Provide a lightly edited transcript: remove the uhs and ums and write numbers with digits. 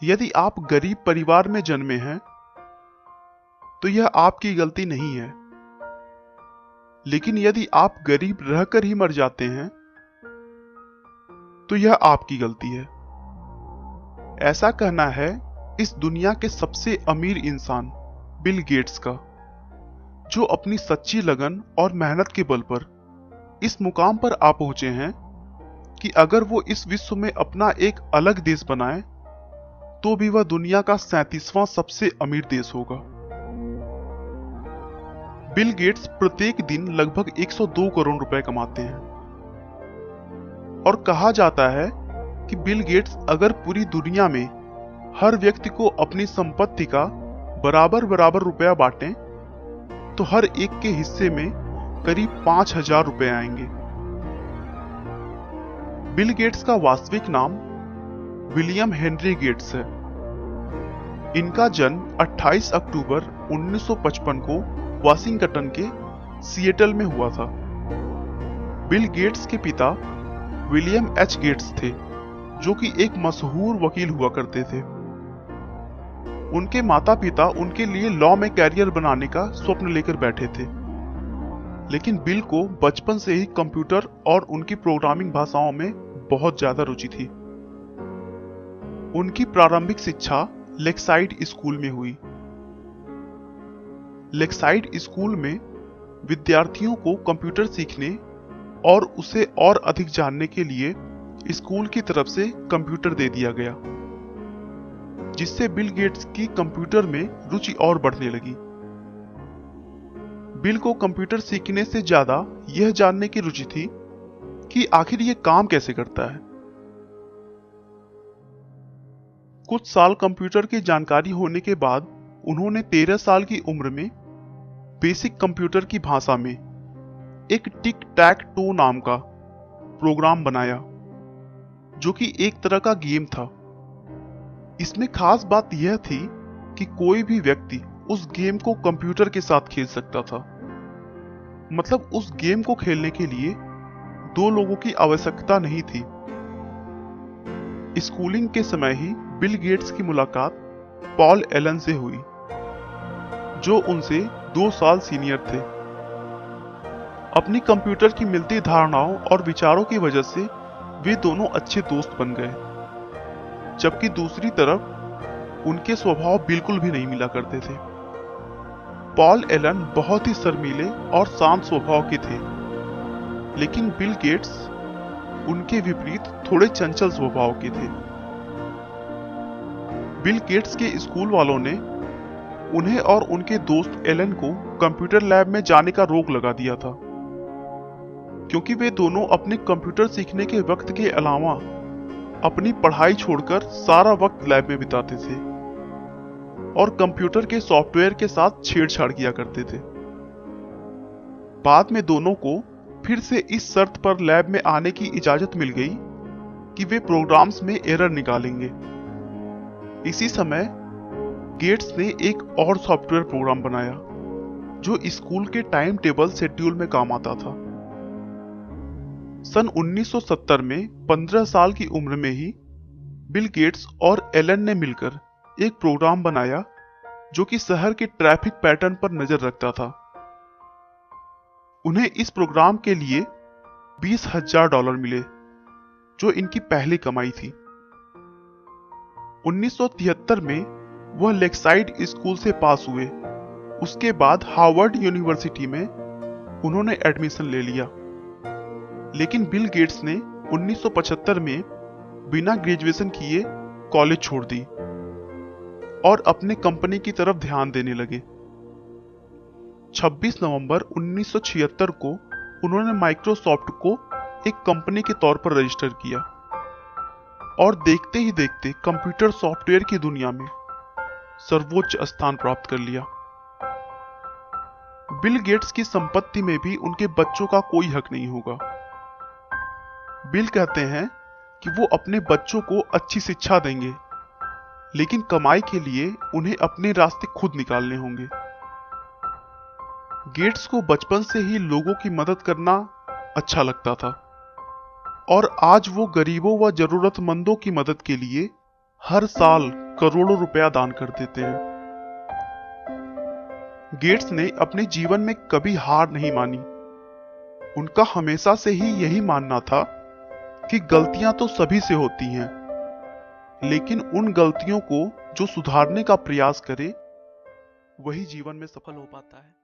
यदि आप गरीब परिवार में जन्मे हैं तो यह आपकी गलती नहीं है, लेकिन यदि आप गरीब रहकर ही मर जाते हैं तो यह आपकी गलती है। ऐसा कहना है इस दुनिया के सबसे अमीर इंसान बिल गेट्स का, जो अपनी सच्ची लगन और मेहनत के बल पर इस मुकाम पर आ पहुंचे हैं कि अगर वो इस विश्व में अपना एक अलग देश बनाए तो भी वह दुनिया का 37वां सबसे अमीर देश होगा। बिल गेट्स प्रत्येक दिन लगभग 102 करोड़ रुपए कमाते हैं और कहा जाता है कि बिल गेट्स अगर पूरी दुनिया में हर व्यक्ति को अपनी संपत्ति का बराबर बराबर रुपया बांटें तो हर एक के हिस्से में करीब 5,000 रुपए आएंगे। बिल गेट्स का वास्तविक नाम विलियम हेनरी गेट्स है। इनका जन्म 28 अक्टूबर 1955 को वाशिंगटन के सिएटल में हुआ था। बिल गेट्स के पिता विलियम एच गेट्स थे, जो कि एक मशहूर वकील हुआ करते थे। उनके माता पिता उनके लिए लॉ में कैरियर बनाने का स्वप्न लेकर बैठे थे, लेकिन बिल को बचपन से ही कंप्यूटर और उनकी प्रोग्रामिंग भाषाओं में बहुत ज्यादा रुचि थी। उनकी प्रारंभिक शिक्षा लेक्साइड स्कूल में हुई। लेक्साइड स्कूल में विद्यार्थियों को कंप्यूटर सीखने और उसे और अधिक जानने के लिए स्कूल की तरफ से कंप्यूटर दे दिया गया, जिससे बिल गेट्स की कंप्यूटर में रुचि और बढ़ने लगी। बिल को कंप्यूटर सीखने से ज्यादा यह जानने की रुचि थी कि आखिर यह काम कैसे करता है। कुछ साल कंप्यूटर की जानकारी होने के बाद उन्होंने 13 साल की उम्र में बेसिक कंप्यूटर की भाषा में एक टिक टैक टो नाम का प्रोग्राम बनाया, जो कि एक तरह का गेम था। इसमें खास बात यह थी कि कोई भी व्यक्ति उस गेम को कंप्यूटर के साथ खेल सकता था। मतलब उस गेम को खेलने के लिए 2 लोगों की आवश्यकता नहीं थी। स्कूलिंग के समय ही बिल गेट्स की मुलाकात पॉल एलन से हुई, जो उनसे 2 साल सीनियर थे। अपनी कंप्यूटर की मिलती धारणाओं और विचारों की वजह से वे दोनों अच्छे दोस्त बन गए, जबकि दूसरी तरफ उनके स्वभाव बिल्कुल भी नहीं मिला करते थे। पॉल एलन बहुत ही शर्मीले और शांत स्वभाव के थे, लेकिन बिल गेट्स उनके विपरीत थोड़े चंचल स्वभाव के थे। बिल गेट्स के स्कूल वालों ने उन्हें और उनके दोस्त एलन को कंप्यूटर लैब में जाने का रोक लगा दिया था, क्योंकि वे दोनों अपने कंप्यूटर सीखने के वक्त के अलावा अपनी पढ़ाई छोड़कर सारा वक्त लैब में बिताते थे और कंप्यूटर के सॉफ्टवेयर के साथ छेड़छाड़ किया करते थे। बाद में दोनों को फिर से इस शर्त पर लैब में आने की इजाजत मिल गई कि वे प्रोग्राम्स में एरर निकालेंगे। इसी समय गेट्स ने एक और सॉफ्टवेयर प्रोग्राम बनाया जो स्कूल के टाइम टेबल शेड्यूल में काम आता था। सन 1970 में 15 साल की उम्र में ही बिल गेट्स और एलन ने मिलकर एक प्रोग्राम बनाया जो कि शहर के ट्रैफिक पैटर्न पर नजर रखता था। उन्हें इस प्रोग्राम के लिए $20,000 मिले, जो इनकी पहली कमाई थी। 1973 में वह लेक्साइड स्कूल से पास हुए। उसके बाद हार्वर्ड यूनिवर्सिटी में उन्होंने एडमिशन ले लिया, लेकिन बिल गेट्स ने 1975 में बिना ग्रेजुएशन किए कॉलेज छोड़ दी और अपने कंपनी की तरफ ध्यान देने लगे। 26 नवंबर 1976 को उन्होंने माइक्रोसॉफ्ट को एक कंपनी के तौर पर रजिस्टर किया और देखते ही देखते कंप्यूटर सॉफ्टवेयर की दुनिया में सर्वोच्च स्थान प्राप्त कर लिया। बिल गेट्स की संपत्ति में भी उनके बच्चों का कोई हक नहीं होगा। बिल कहते हैं कि वो अपने बच्चों को अच्छी शिक्षा देंगे, लेकिन कमाई के लिए उन्हें अपने रास्ते खुद निकालने होंगे। गेट्स को बचपन से ही लोगों की मदद करना अच्छा लगता था और आज वो गरीबों व जरूरतमंदों की मदद के लिए हर साल करोड़ों रुपया दान कर देते हैं। गेट्स ने अपने जीवन में कभी हार नहीं मानी। उनका हमेशा से ही यही मानना था कि गलतियां तो सभी से होती हैं, लेकिन उन गलतियों को जो सुधारने का प्रयास करे वही जीवन में सफल हो पाता है।